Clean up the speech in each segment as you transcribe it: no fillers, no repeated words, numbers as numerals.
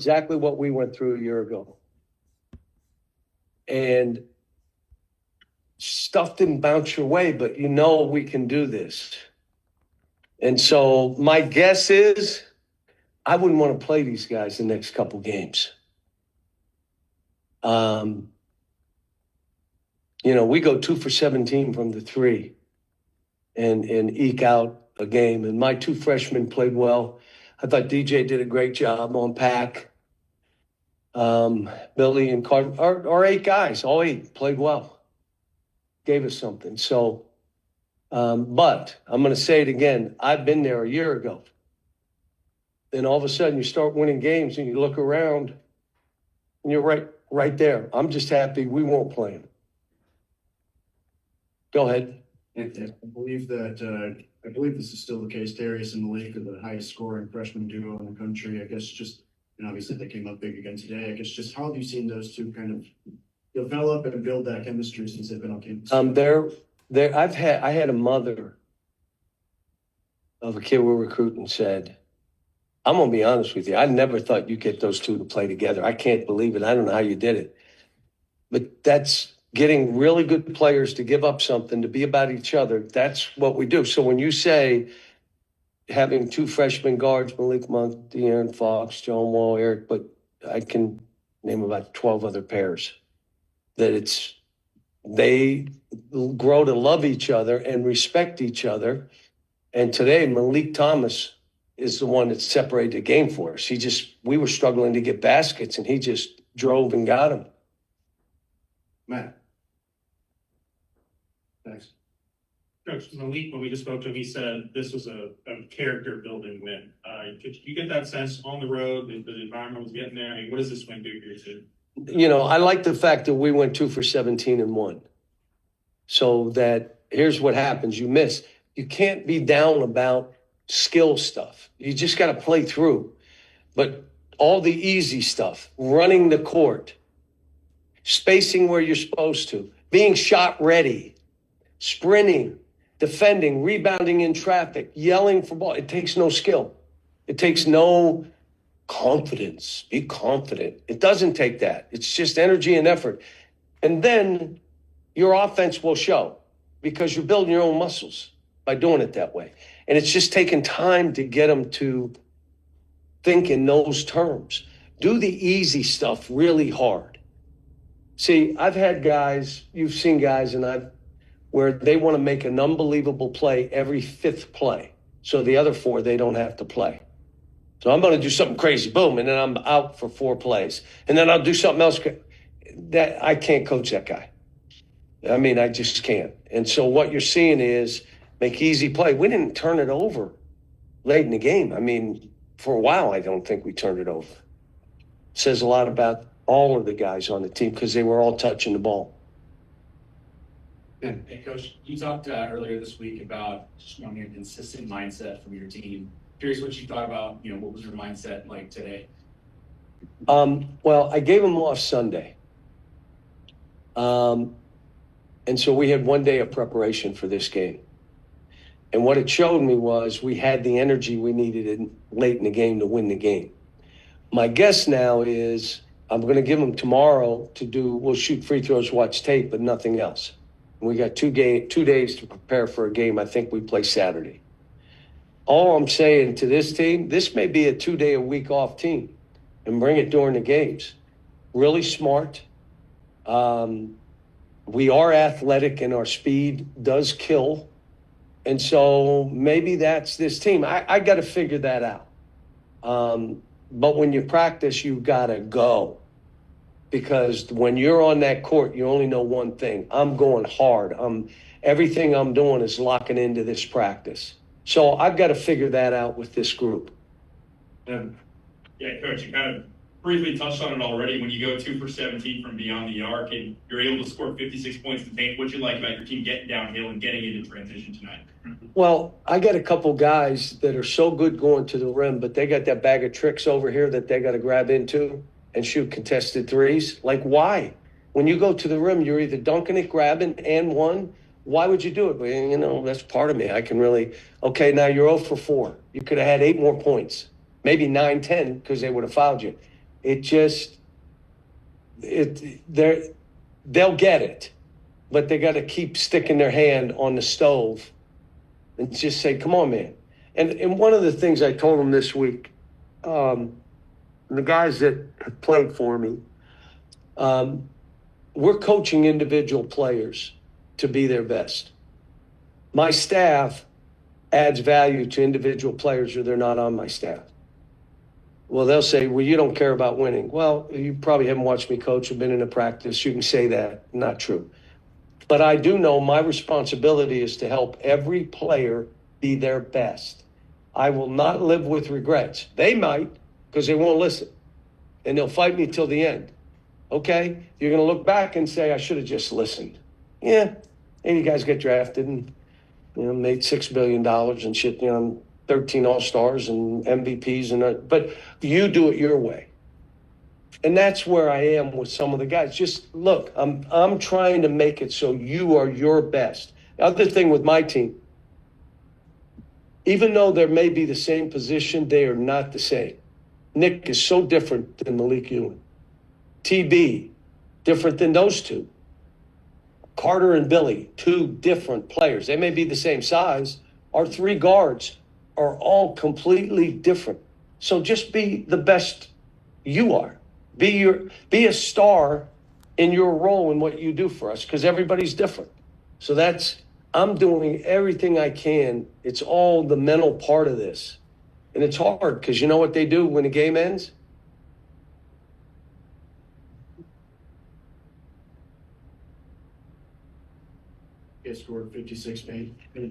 exactly what we went through a year ago. And stuff didn't bounce your way, but you know we can do this. And so my guess is I wouldn't want to play these guys the next couple games. We go 2 for 17 from the three and eke out a game. And my two freshmen played well. I thought DJ did a great job on pack. Billy and Carter, our 8 guys, all 8 played well. Gave us something. So, but I'm going to say it again. I've been there a year ago. And all of a sudden you start winning games and you look around and you're right there. I'm just happy we won't play them. Go ahead. I believe this is still the case. Darius and Malik are the highest scoring freshman duo in the country. I guess obviously they came up big again today. I guess just how have you seen those two kind of develop and build that chemistry since they've been on campus? I had a mother of a kid we're recruiting said, I'm going to be honest with you. I never thought you'd get those two to play together. I can't believe it. I don't know how you did it. But that's getting really good players to give up something, to be about each other. That's what we do. So when you say having 2 freshman guards, Malik Monk, De'Aaron Fox, John Wall, Eric, but I can name about 12 other pairs, that they grow to love each other and respect each other. And today, Malik Thomas is the one that separated the game for us. We were struggling to get baskets, and he just drove and got them. Matt. Thanks. Coach Malik, when we just spoke to him, he said this was a character-building win. Could you get that sense on the road, the environment was getting there? I mean, what does this win do for your team? I like the fact that we went 2 for 17 and won. So that here's what happens. You miss. You can't be down about skill stuff. You just got to play through. But all the easy stuff, running the court, spacing where you're supposed to, being shot ready, sprinting, defending, rebounding in traffic, yelling for ball. It takes no skill. It takes no confidence. Be confident. It doesn't take that. It's just energy and effort. And then your offense will show because you're building your own muscles by doing it that way. And it's just taking time to get them to think in those terms. Do the easy stuff really hard. See, I've had guys, you've seen guys, where they want to make an unbelievable play every 5th play. So the other 4, they don't have to play. So I'm going to do something crazy, boom, and then I'm out for 4 plays. And then I'll do something else. That I can't coach that guy. I mean, I just can't. And so what you're seeing is make easy play. We didn't turn it over late in the game. I mean, for a while, I don't think we turned it over. Says a lot about all of the guys on the team because they were all touching the ball. Hey, Coach, you talked earlier this week about just wanting a consistent mindset from your team. Curious what you thought about, what was your mindset like today? Well, I gave them off Sunday. And so we had 1 day of preparation for this game. And what it showed me was we had the energy we needed late in the game to win the game. My guess now is I'm going to give them tomorrow we'll shoot free throws, watch tape, but nothing else. We got 2 days to prepare for a game. I think we play Saturday. All I'm saying to this team, this may be a 2-day-a-week off team and bring it during the games. Really smart. We are athletic and our speed does kill. And so maybe that's this team. I got to figure that out. But when you practice, you got to go. Because when you're on that court, you only know one thing. I'm going hard. Everything I'm doing is locking into this practice. So I've got to figure that out with this group. Yeah, Coach, you kind of briefly touched on it already. When you go 2 for 17 from beyond the arc and you're able to score 56 points in the paint, what you like about your team getting downhill and getting into transition tonight? Well, I got a couple guys that are so good going to the rim, but they got that bag of tricks over here that they got to grab into and shoot contested threes. Like, why? When you go to the rim, you're either dunking it, grabbing, and one. Why would you do it? Well, that's part of me. I can really, okay, now you're 0 for 4. You could have had 8 more points, maybe 9, 10, because they would have fouled you. It just, they'll get it, but they got to keep sticking their hand on the stove and just say, come on, man. And one of the things I told them this week, the guys that have played for me, we're coaching individual players to be their best. My staff adds value to individual players or they're not on my staff. Well, they'll say, well, you don't care about winning. Well, you probably haven't watched me coach or been in a practice. You can say that. Not true. But I do know my responsibility is to help every player be their best. I will not live with regrets. They might, because they won't listen. And they'll fight me till the end. Okay? You're going to look back and say, I should have just listened. Yeah. And you guys get drafted and made $6 billion and shit, 13 All-Stars and MVPs. But you do it your way. And that's where I am with some of the guys. Just look, I'm trying to make it so you are your best. The other thing with my team, even though there may be the same position, they are not the same. Nick is so different than Malik Ewing. TB, different than those two. Carter and Billy, two different players. They may be the same size. Our three guards are all completely different. So just be the best you are. Be a star in your role in what you do for us, because everybody's different. So I'm doing everything I can. It's all the mental part of this. And it's hard because you know what they do when the game ends? You guys scored 56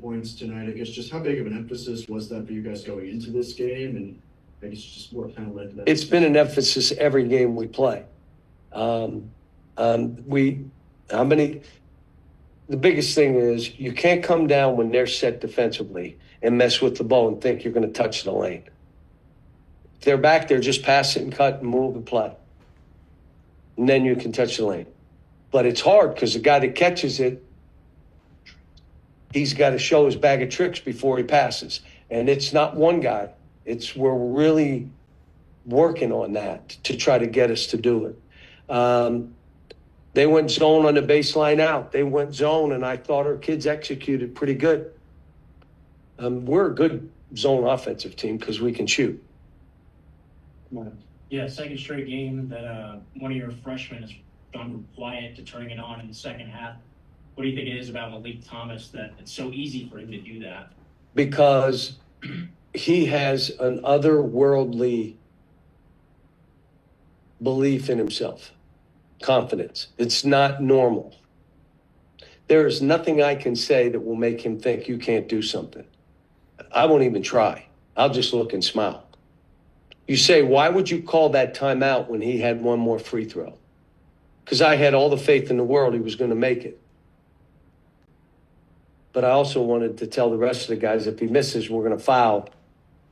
points tonight. I guess just how big of an emphasis was that for you guys going into this game? And I guess just what kind of led to that? It's been an emphasis every game we play. The biggest thing is you can't come down when they're set defensively and mess with the ball and think you're going to touch the lane. If they're back there, just pass it and cut and move and play. And then you can touch the lane. But it's hard because the guy that catches it, he's got to show his bag of tricks before he passes. And it's not one guy. We're really working on that to try to get us to do it. They went zone on the baseline out. They went zone, and I thought our kids executed pretty good. We're a good zone offensive team because we can shoot. Yeah, second straight game that one of your freshmen has gone from quiet to turning it on in the second half. What do you think it is about Malik Thomas that it's so easy for him to do that? Because he has an otherworldly belief in himself, confidence. It's not normal. There is nothing I can say that will make him think you can't do something. I won't even try. I'll just look and smile. You say, why would you call that timeout when he had one more free throw? Because I had all the faith in the world he was going to make it. But I also wanted to tell the rest of the guys, if he misses, we're going to foul.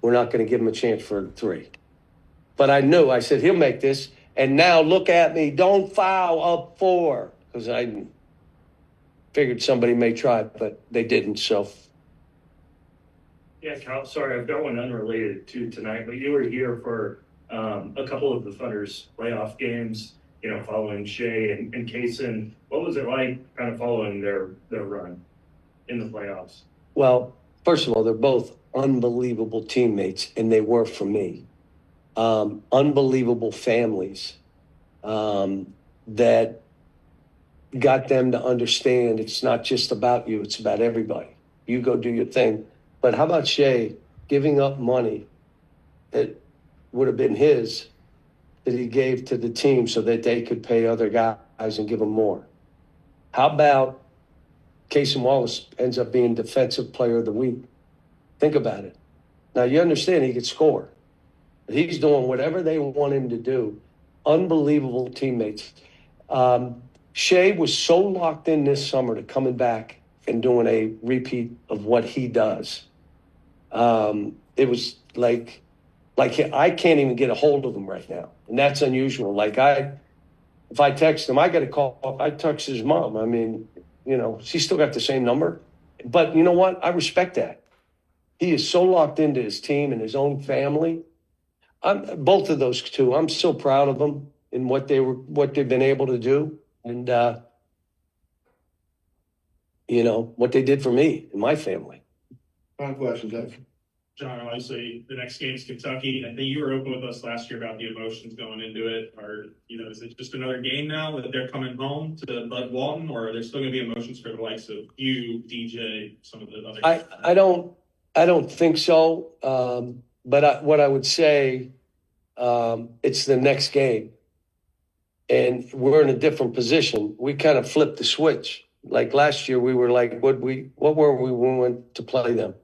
We're not going to give him a chance for three. But I said, he'll make this. And now look at me. Don't foul up 4. Because I figured somebody may try, but they didn't. So. Yeah, Cal, sorry, I've got one unrelated to tonight, but you were here for a couple of the Thunder's playoff games, following Shea and Kaysen. What was it like kind of following their run in the playoffs? Well, first of all, they're both unbelievable teammates, and they were for me. Unbelievable families that got them to understand it's not just about you, it's about everybody. You go do your thing. But how about Shea giving up money that would have been his that he gave to the team so that they could pay other guys and give them more? How about Kaysen Wallace ends up being Defensive Player of the Week? Think about it. Now, you understand he could score. He's doing whatever they want him to do. Unbelievable teammates. Shea was so locked in this summer to coming back and doing a repeat of what he does. It was like I can't even get a hold of him right now. And that's unusual. If I text him, I got to call. I text his mom. I mean, she's still got the same number. But you know what? I respect that. He is so locked into his team and his own family. both of those two. I'm so proud of them and what they've been able to do, and what they did for me and my family. Final question, Jeff. John, obviously, the next game is Kentucky. I think you were open with us last year about the emotions going into it. Or, is it just another game now that they're coming home to Bud Walton, or are there still going to be emotions for the likes of you, DJ, some of the other? I don't think so. But what I would say, it's the next game, and we're in a different position. We kind of flipped the switch. Like last year, we were like, what were we when we went to play them?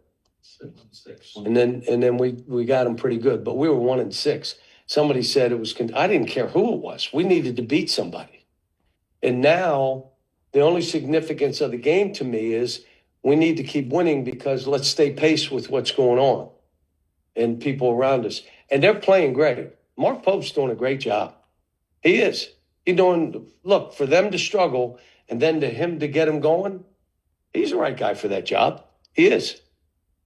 6. And then we got them pretty good, but we were 1-6. Somebody said it was. I didn't care who it was. We needed to beat somebody. And now the only significance of the game to me is we need to keep winning because let's stay pace with what's going on and people around us. And they're playing great. Mark Pope's doing a great job. He is. Look, for them to struggle and then him to get him going, he's the right guy for that job. He is.